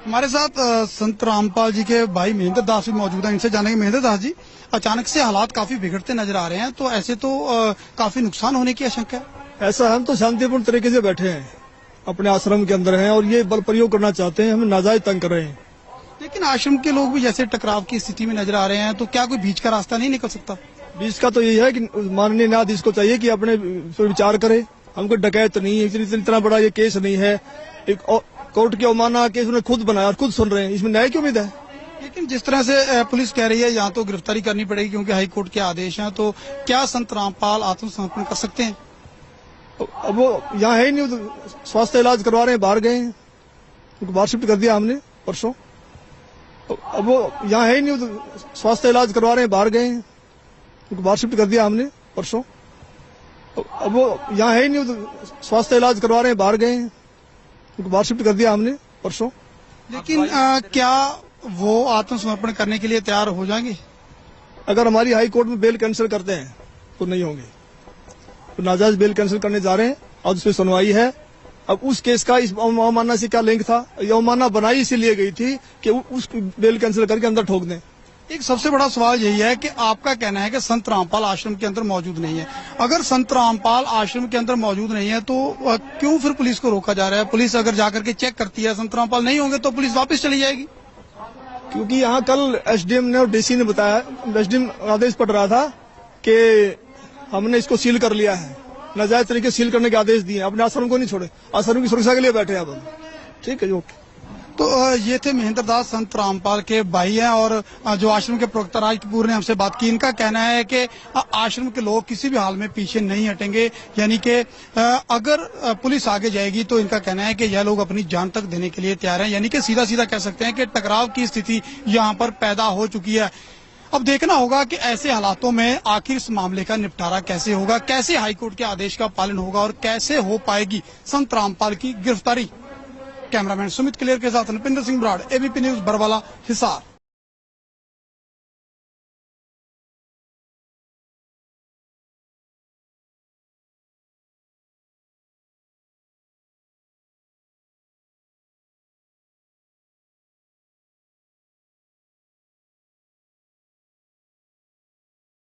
हमारे साथ संत रामपाल जी के भाई महेंद्र दास भी मौजूद हैं। इनसे जानेंगे। महेंद्र दास जी, अचानक से हालात काफी बिगड़ते नजर आ रहे हैं, तो ऐसे तो काफी नुकसान होने की आशंका है। ऐसा हम तो शांतिपूर्ण तरीके से बैठे हैं, अपने आश्रम के अंदर हैं और ये बल प्रयोग करना चाहते हैं, हमें नाजायज तंग कर रहे हैं। लेकिन आश्रम के लोग भी जैसे टकराव की स्थिति में नजर आ रहे हैं, तो क्या कोई बीच का रास्ता नहीं निकल सकता? बीच का तो यही है कि माननीय न्यायाधीश को चाहिए कि अपने पर विचार करे। हमको डकैत नहीं है, इतना बड़ा ये केस नहीं है, एक कोर्ट की अवमानना केस उन्होंने खुद बनाया और खुद सुन रहे हैं, इसमें न्याय की उम्मीद है। लेकिन जिस तरह से पुलिस कह रही है यहाँ तो गिरफ्तारी करनी पड़ेगी क्योंकि हाईकोर्ट के आदेश हैं, तो क्या संत रामपाल आत्मसमर्पण कर सकते हैं? अब वो यहाँ है ही नहीं, तो स्वास्थ्य इलाज करवा रहे हैं, बाहर गए हैं, उनको बाहर शिफ्ट कर दिया हमने परसों। अब वो यहाँ है ही नहीं, तो स्वास्थ्य इलाज करवा रहे हैं, बाहर गए हैं, उनको बाहर शिफ्ट कर दिया हमने परसों। अब वो यहाँ है ही नहीं, तो स्वास्थ्य इलाज करवा रहे हैं, बाहर गए हैं, उनको बाहर शिफ्ट कर दिया हमने परसों। लेकिन क्या वो आत्मसमर्पण करने के लिए तैयार हो जाएंगे? अगर हमारी हाई कोर्ट में बेल कैंसिल करते हैं तो नहीं होंगे, तो नाजायज बेल कैंसिल करने जा रहे हैं। आज उस पर सुनवाई है। अब उस केस का इस अवमानना से क्या लिंक था? ये अवमानना बनाई इसीलिए गई थी कि उस बेल कैंसिल करके अंदर ठोक दें। एक सबसे बड़ा सवाल यही है कि आपका कहना है कि संत रामपाल आश्रम के अंदर मौजूद नहीं है। अगर संत रामपाल आश्रम के अंदर मौजूद नहीं है तो क्यों फिर पुलिस को रोका जा रहा है? पुलिस अगर जाकर के चेक करती है संत रामपाल नहीं होंगे तो पुलिस वापस चली जाएगी। क्योंकि यहाँ कल एसडीएम ने और डीसी ने बताया, एसडीएम आदेश पड़ रहा था कि हमने इसको सील कर लिया है, नाजायज तरीके सील करने के आदेश दिए, अपने आश्रम को नहीं छोड़े, आश्रम की सुरक्षा के लिए बैठे अब। ठीक है, ओके। तो ये थे महेंद्र दास, संत रामपाल के भाई हैं और जो आश्रम के प्रवक्ता राज कपूर ने हमसे बात की। इनका कहना है कि आश्रम के लोग किसी भी हाल में पीछे नहीं हटेंगे, यानी कि अगर पुलिस आगे जाएगी तो इनका कहना है कि यह लोग अपनी जान तक देने के लिए तैयार हैं। यानी कि सीधा सीधा कह सकते हैं कि टकराव की स्थिति यहाँ पर पैदा हो चुकी है। अब देखना होगा कि ऐसे हालातों में आखिर इस मामले का निपटारा कैसे होगा, कैसे हाईकोर्ट के आदेश का पालन होगा और कैसे हो पाएगी संत रामपाल की गिरफ्तारी। कैमरामैन सुमित क्लियर के साथ नृपिंदर सिंह ब्राड़, एबीपी न्यूज बरवाला, हिसार।